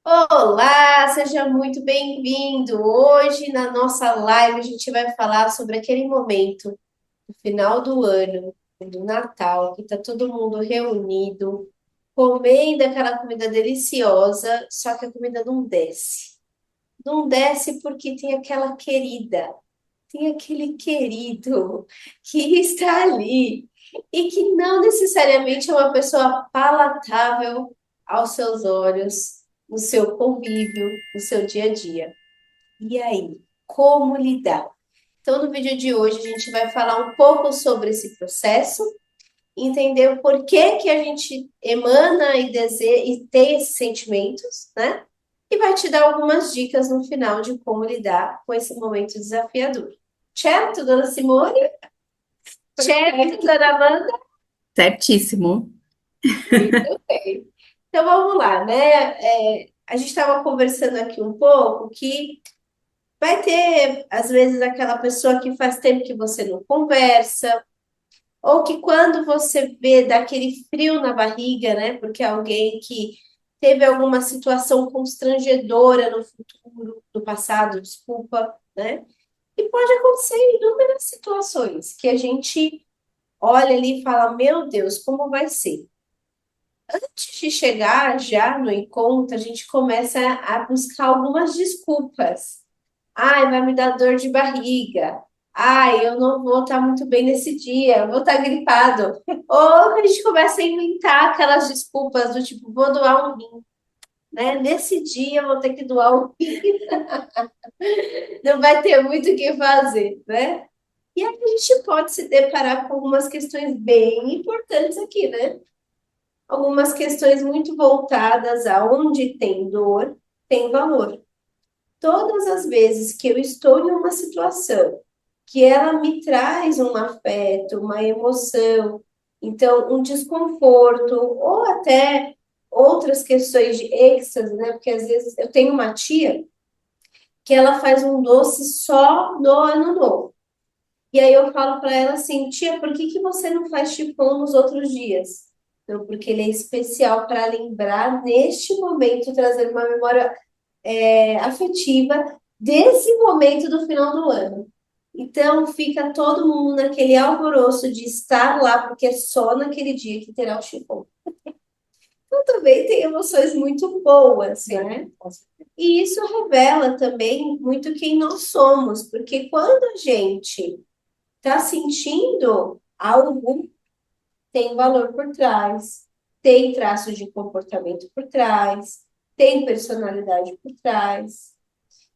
Olá, seja muito bem-vindo. Hoje, na nossa live, a gente vai falar sobre aquele momento do final do ano, do Natal, que está todo mundo reunido, comendo aquela comida deliciosa, só que a comida não desce. Não desce porque tem aquela querida, tem aquele querido que está ali e que não necessariamente é uma pessoa palatável aos seus olhos, no seu convívio, no seu dia a dia. E aí, como lidar? Então, no vídeo de hoje, a gente vai falar um pouco sobre esse processo, entender o porquê que a gente emana e deseja e tem esses sentimentos, né? E vai te dar algumas dicas no final de como lidar com esse momento desafiador. Certo, dona Simone? Certo, dona Amanda? Certíssimo. Muito bem. Então vamos lá, né? A gente estava conversando aqui um pouco que vai ter, às vezes, aquela pessoa que faz tempo que você não conversa, ou que quando você vê dá aquele frio na barriga, né? Porque é alguém que teve alguma situação constrangedora no futuro, no passado, desculpa, né? E pode acontecer em inúmeras situações que a gente olha ali e fala, meu Deus, como vai ser? Antes de chegar já no encontro, a gente começa a buscar algumas desculpas. Ai, vai me dar dor de barriga. Ai, eu não vou estar muito bem nesse dia, eu vou estar gripado. Ou a gente começa a inventar aquelas desculpas do tipo, vou doar um rim, né? Nesse dia eu vou ter que doar um rim, não vai ter muito o que fazer, né? E aí a gente pode se deparar com algumas questões bem importantes aqui, né? Algumas questões muito voltadas a onde tem dor, tem valor. Todas as vezes que eu estou em uma situação que ela me traz um afeto, uma emoção, então um desconforto, ou até outras questões de êxtase, né? Porque às vezes eu tenho uma tia que ela faz um doce só no ano novo. E aí eu falo para ela assim, tia, por que que você não faz chipom nos outros dias? Então, porque ele é especial para lembrar neste momento, trazer uma memória afetiva desse momento do final do ano. Então, fica todo mundo naquele alvoroço de estar lá, porque é só naquele dia que terá o chipom. Então, também tem emoções muito boas, né? E isso revela também muito quem nós somos, porque quando a gente está sentindo algo, tem valor por trás, tem traços de comportamento por trás, tem personalidade por trás.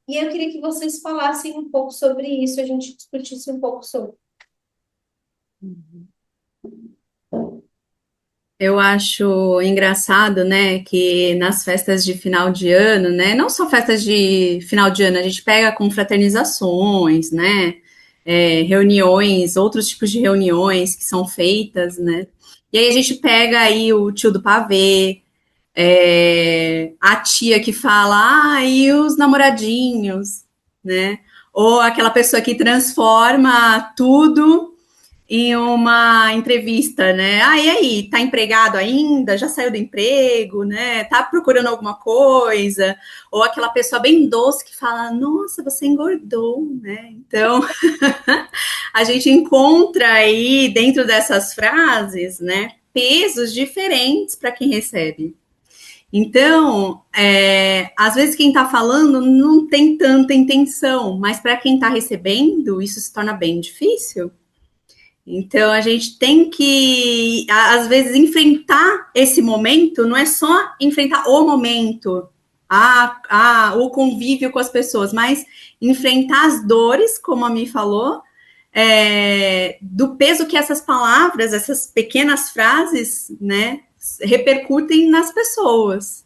E eu queria que vocês falassem um pouco sobre isso, a gente discutisse um pouco sobre. Eu acho engraçado, né, que nas festas de final de ano, né, não só festas de final de ano, a gente pega confraternizações, né, reuniões, outros tipos de reuniões que são feitas, né, e aí a gente pega aí o tio do pavê, a tia que fala, e os namoradinhos, né, ou aquela pessoa que transforma tudo em uma entrevista, né? Ah, e aí, tá empregado ainda? Já saiu do emprego, né? Tá procurando alguma coisa? Ou aquela pessoa bem doce que fala: Nossa, você engordou, né? Então, a gente encontra aí dentro dessas frases, né? Pesos diferentes para quem recebe. Então, às vezes quem está falando não tem tanta intenção, mas para quem está recebendo, isso se torna bem difícil. Então a gente tem que, às vezes, enfrentar esse momento, não é só enfrentar o momento, o convívio com as pessoas, mas enfrentar as dores, como a Mi falou, do peso que essas palavras, essas pequenas frases, né, repercutem nas pessoas.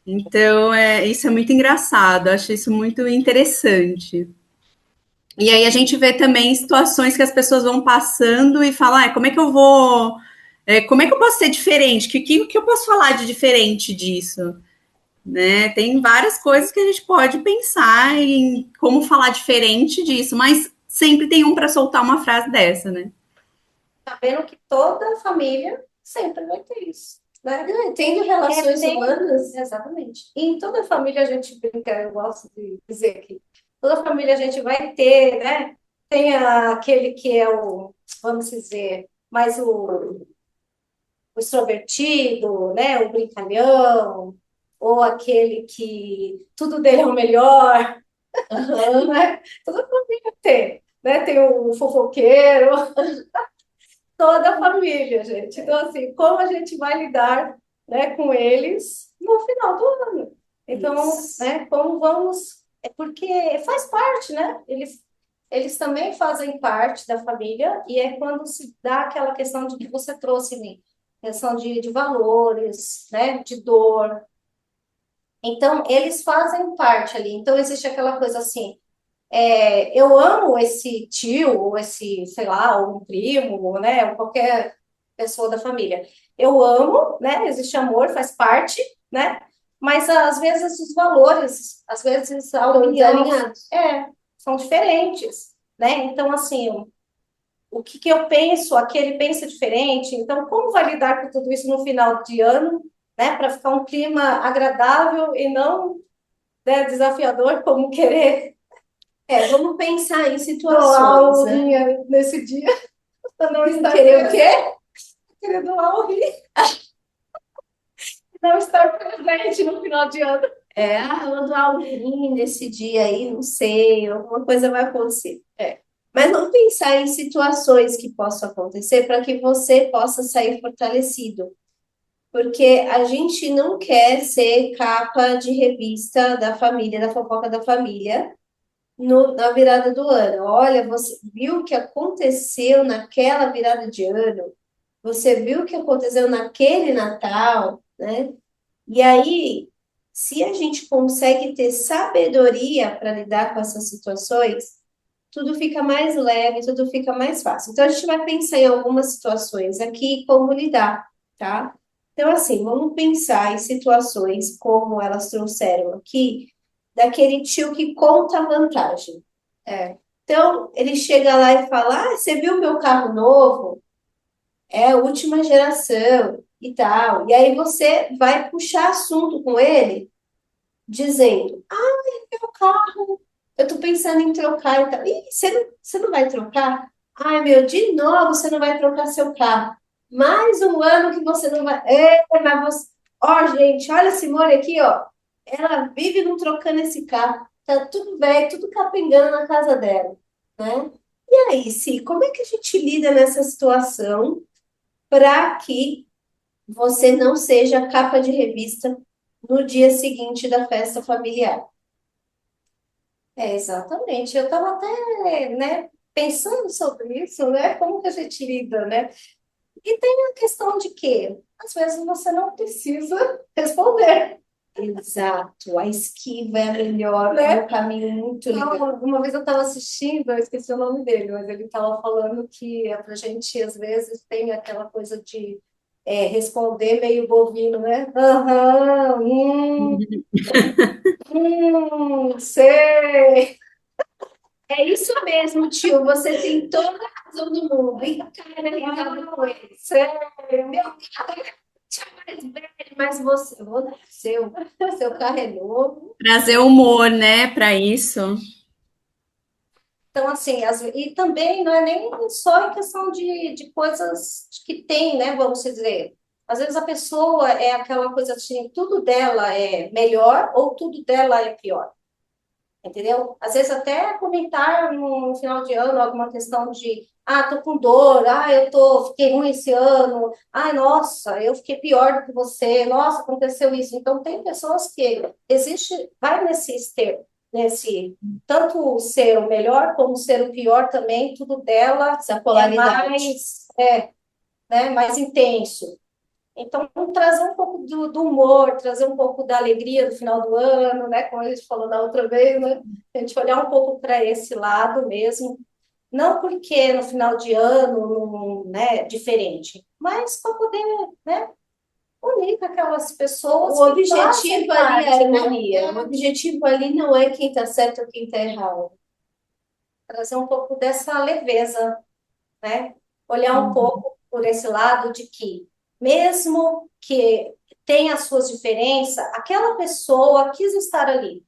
Então, isso é muito engraçado, acho isso muito interessante. E aí a gente vê também situações que as pessoas vão passando e falam, como é que eu vou. Como é que eu posso ser diferente? Que eu posso falar de diferente disso? Né? Tem várias coisas que a gente pode pensar em como falar diferente disso, mas sempre tem um para soltar uma frase dessa, né? Sabendo que toda família sempre vai ter isso. né? Tendo relações Tem, humanas, exatamente. E em toda família a gente brinca, eu gosto de dizer que toda família a gente vai ter, né? Tem aquele que é o, vamos dizer, mais o extrovertido, né? O brincalhão, ou aquele que tudo dele é o melhor, né? Toda família tem, né? Tem o fofoqueiro, toda a família, gente. Então, assim, como a gente vai lidar, né, com eles no final do ano? Então, isso. né, como vamos... É porque faz parte, né? Eles também fazem parte da família e é quando se dá aquela questão de que você trouxe, Ni, questão de valores, né, de dor. Então, eles fazem parte ali. Então, existe aquela coisa assim, eu amo esse tio, ou esse, sei lá, ou um primo, ou, né, ou qualquer pessoa da família. Eu amo, né, existe amor, faz parte, né, mas às vezes os valores, às vezes a Estão opinião, desalinhados. são diferentes, né, então assim, o que que eu penso, aquele pensa diferente, então como vai lidar com tudo isso no final de ano, né, para ficar um clima agradável e não, né, desafiador, como querer Vamos pensar em doar situações, o né? rim nesse dia para não estar Querer o quê? presente, querer doar o rim, não estar presente no final de ano. Eu vou doar um rim nesse dia aí, não sei, alguma coisa vai acontecer. Mas vamos pensar em situações que possam acontecer para que você possa sair fortalecido. Porque a gente não quer ser capa de revista da família, da fofoca da família, na virada do ano. Olha, você viu o que aconteceu naquela virada de ano? Você viu o que aconteceu naquele Natal, né? E aí, se a gente consegue ter sabedoria para lidar com essas situações, tudo fica mais leve, tudo fica mais fácil. Então, a gente vai pensar em algumas situações aqui, como lidar, tá? Então, assim, vamos pensar em situações como elas trouxeram aqui, daquele tio que conta a vantagem. É, Então, ele chega lá e fala: Ah, você viu meu carro novo? É a última geração e tal. E aí você vai puxar assunto com ele, dizendo: Meu carro, eu tô pensando em trocar e tal. Ih, você não vai trocar? Ai, meu, de novo você não vai trocar seu carro. Mais um ano que você não vai. Mas você. Ó, gente, olha a Simone aqui, ó. Ela vive não trocando esse carro. Tá tudo velho, tudo capengando na casa dela, né? E aí, Si, como é que a gente lida nessa situação para que você não seja capa de revista no dia seguinte da festa familiar? exatamente. Eu estava até, né, pensando sobre isso, né? Como que a gente lida, né? E tem a questão de que, às vezes, você não precisa responder, Exato, a esquiva é a melhor, é né? um caminho muito Então, legal. uma vez eu estava assistindo, eu esqueci o nome dele, mas ele estava falando que a gente, às vezes, tem aquela coisa de responder meio bovino, né? Aham, sei. É isso mesmo, tio, você tem toda a razão do mundo. E cara, ligado com ele. Sei. Meu carro é mais velho, mas você, seu carro é novo. Trazer humor, né, para isso. Então, assim, e também não é nem só em questão de coisas que tem, né? Vamos dizer. Às vezes a pessoa é aquela coisa assim, tudo dela é melhor ou tudo dela é pior. Entendeu? Às vezes até comentar no final de ano alguma questão de, tô com dor, fiquei ruim esse ano, nossa, eu fiquei pior do que você, nossa, aconteceu isso. Então tem pessoas que vai nesse extremo, nesse tanto ser o melhor como ser o pior também, tudo dela Essa é polaridade. mais intenso. Então, trazer um pouco do humor, trazer um pouco da alegria do final do ano, né? Como a gente falou da outra vez, né? A gente olhar um pouco para esse lado mesmo. Não porque no final de ano, né, diferente, mas para poder, né, unir com aquelas pessoas O que fazem objetivo ali é a parte, né? harmonia. O objetivo ali não é quem está certo ou quem está errado. Trazer um pouco dessa leveza, né? Olhar um pouco por esse lado de que mesmo que tenha as suas diferenças, aquela pessoa quis estar ali,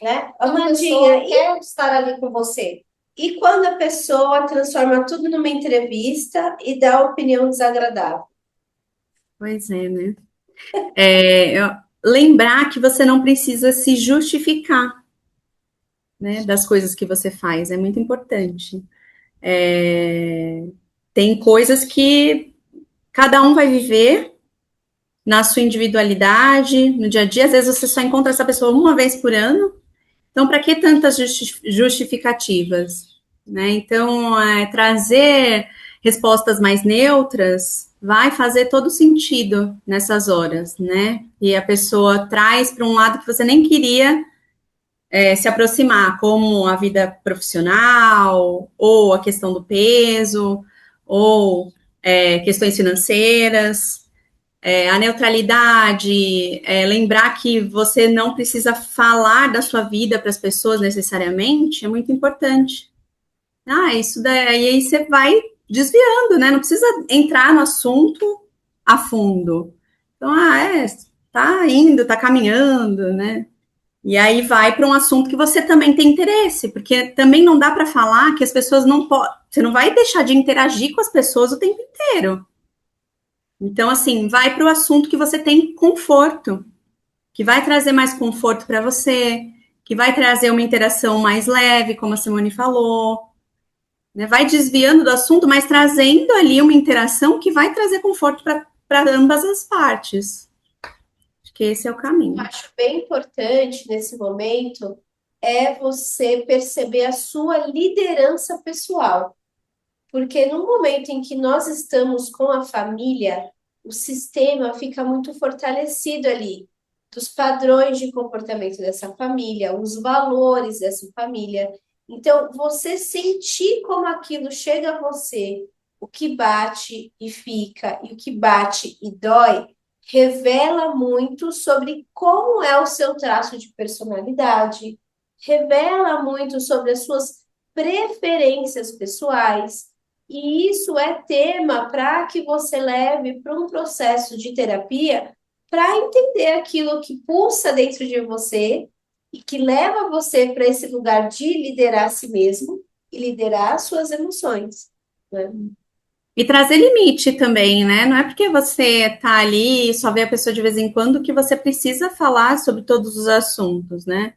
né? A Amandinha, pessoa quer estar ali com você. e quando a pessoa transforma tudo numa entrevista e dá opinião desagradável? Pois é, né? Lembrar que você não precisa se justificar, né, das coisas que você faz, é muito importante. É, tem coisas que cada um vai viver na sua individualidade, no dia a dia. Às vezes você só encontra essa pessoa uma vez por ano. Então, para que tantas justificativas? Né? Então, trazer respostas mais neutras vai fazer todo sentido nessas horas, né? E a pessoa traz para um lado que você nem queria se aproximar, como a vida profissional, ou a questão do peso, ou questões financeiras. A neutralidade, lembrar que você não precisa falar da sua vida para as pessoas necessariamente, é muito importante. Isso daí aí você vai desviando, né? Não precisa entrar no assunto a fundo. Então, tá indo, tá caminhando, né? E aí vai para um assunto que você também tem interesse, porque também não dá para falar que as pessoas não podem. Você não vai deixar de interagir com as pessoas o tempo inteiro. Então, assim, vai para o assunto que você tem conforto, que vai trazer mais conforto para você, que vai trazer uma interação mais leve, como a Simone falou, né? Vai desviando do assunto, mas trazendo ali uma interação que vai trazer conforto para ambas as partes. Acho que esse é o caminho. Acho bem importante nesse momento é você perceber a sua liderança pessoal. Porque no momento em que nós estamos com a família, o sistema fica muito fortalecido ali, dos padrões de comportamento dessa família, os valores dessa família. Então, você sentir como aquilo chega a você, o que bate e fica, e o que bate e dói, revela muito sobre como é o seu traço de personalidade, revela muito sobre as suas preferências pessoais. E isso é tema para que você leve para um processo de terapia para entender aquilo que pulsa dentro de você e que leva você para esse lugar de liderar a si mesmo e liderar as suas emoções, né? E trazer limite também, né? Não é porque você tá ali e só vê a pessoa de vez em quando que você precisa falar sobre todos os assuntos, né?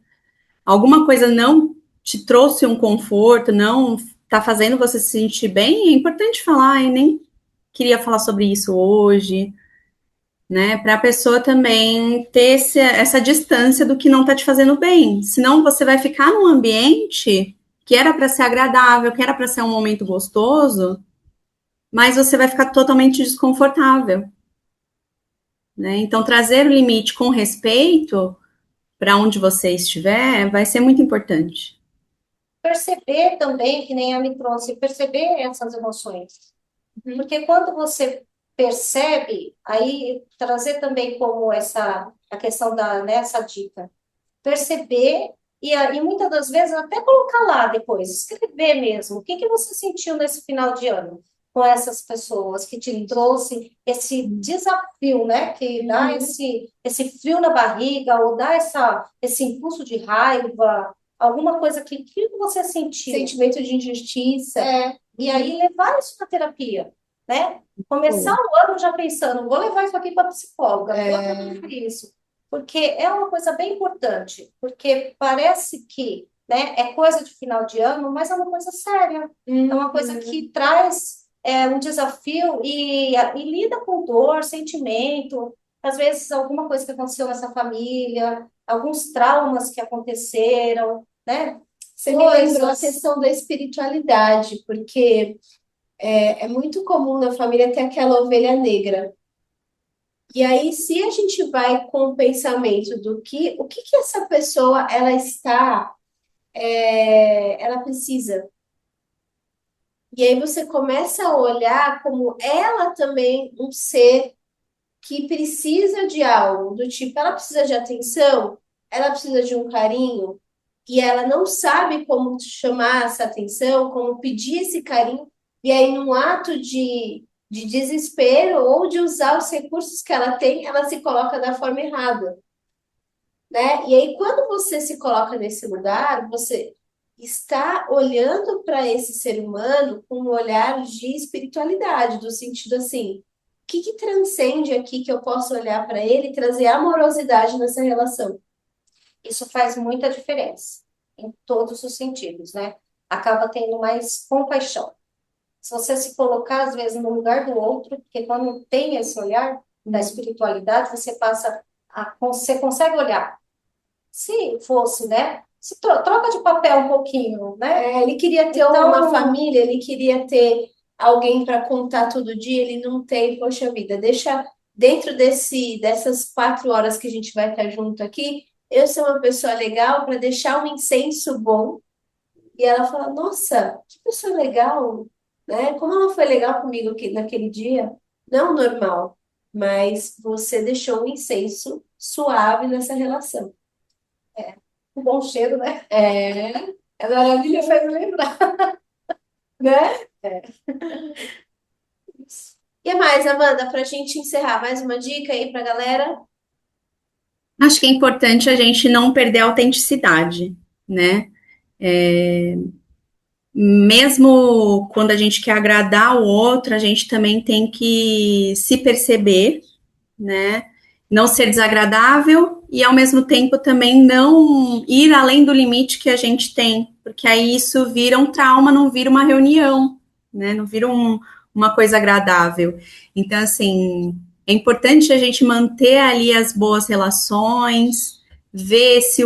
Alguma coisa não te trouxe um conforto, não tá fazendo você se sentir bem, é importante falar, e nem queria falar sobre isso hoje, né? Para a pessoa também ter essa distância do que não tá te fazendo bem. Senão você vai ficar num ambiente que era para ser agradável, que era para ser um momento gostoso, mas você vai ficar totalmente desconfortável, né? Então, trazer o limite com respeito para onde você estiver vai ser muito importante. Perceber também, que nem a me trouxe, perceber essas emoções. Porque quando você percebe, aí trazer também como a questão nessa dica, perceber e muitas das vezes até colocar lá depois, escrever mesmo, o que que você sentiu nesse final de ano com essas pessoas que te trouxe esse desafio, né, que dá esse frio na barriga ou dá esse impulso de raiva, alguma coisa que você sentiu. Sentimento de injustiça. E aí levar isso para terapia, né? Começar o ano já pensando, vou levar isso aqui para psicóloga, vou fazer isso. Porque é uma coisa bem importante, porque parece que, né, é coisa de final de ano, mas é uma coisa séria, é uma coisa que traz um desafio e lida com dor, sentimento, às vezes alguma coisa que aconteceu nessa família, alguns traumas que aconteceram, né? Você me lembrou a questão da espiritualidade, porque é muito comum na família ter aquela ovelha negra. E aí, se a gente vai com o pensamento do que, o que que essa pessoa ela está, ela precisa. E aí você começa a olhar como ela também um ser que precisa de algo, do tipo, ela precisa de atenção, ela precisa de um carinho, e ela não sabe como chamar essa atenção, como pedir esse carinho, e aí num ato de de desespero ou de usar os recursos que ela tem, ela se coloca da forma errada, né? E aí, quando você se coloca nesse lugar, você está olhando para esse ser humano com um olhar de espiritualidade, do sentido assim, o que que transcende aqui que eu posso olhar para ele e trazer amorosidade nessa relação? Isso faz muita diferença em todos os sentidos, né? Acaba tendo mais compaixão. Se você se colocar, às vezes, no lugar do outro, porque quando tem esse olhar da espiritualidade, você passa você consegue olhar. Se fosse, né? Se troca de papel um pouquinho, né? Ele queria ter uma Então, família, ele queria ter alguém para contar todo dia, ele não tem, poxa vida, deixa dentro dessas 4 horas que a gente vai estar junto aqui, eu sou uma pessoa legal para deixar um incenso bom. E ela fala, nossa, que pessoa legal, né? Como ela foi legal comigo naquele dia. Não normal, mas você deixou um incenso suave nessa relação. um bom cheiro, né? É maravilhoso, faz me lembrar, né? É. E mais, Amanda, para a gente encerrar, mais uma dica aí para a galera? Acho que é importante a gente não perder a autenticidade, né? Mesmo quando a gente quer agradar o outro, a gente também tem que se perceber, né? Não ser desagradável e ao mesmo tempo também não ir além do limite que a gente tem, porque aí isso vira um trauma, não vira uma reunião, né? Não vira uma coisa agradável. Então, assim, é importante a gente manter ali as boas relações, ver se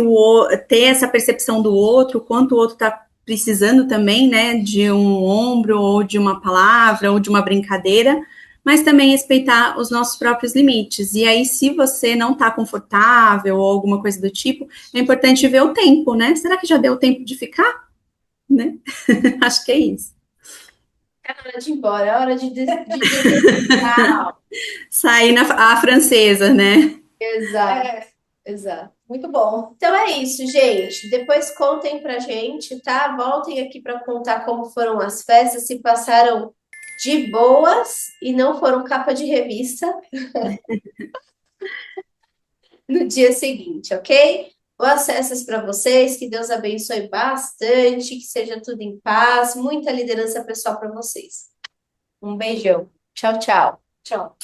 ter essa percepção do outro, quanto o outro está precisando também, né, de um ombro ou de uma palavra ou de uma brincadeira, mas também respeitar os nossos próprios limites. E aí, se você não está confortável ou alguma coisa do tipo, é importante ver o tempo, né? Será que já deu tempo de ficar? Né? Acho que é isso. É hora de ir embora, é hora de dizer tchau. Sair a francesa, né? Exato, É, exato. muito bom. Então é isso, gente. Depois contem pra gente, tá? Voltem aqui para contar como foram as festas, se passaram de boas e não foram capa de revista no dia seguinte, ok? Boas festas para vocês, que Deus abençoe bastante, que seja tudo em paz, muita liderança pessoal para vocês. Um beijão. Tchau, tchau. Tchau.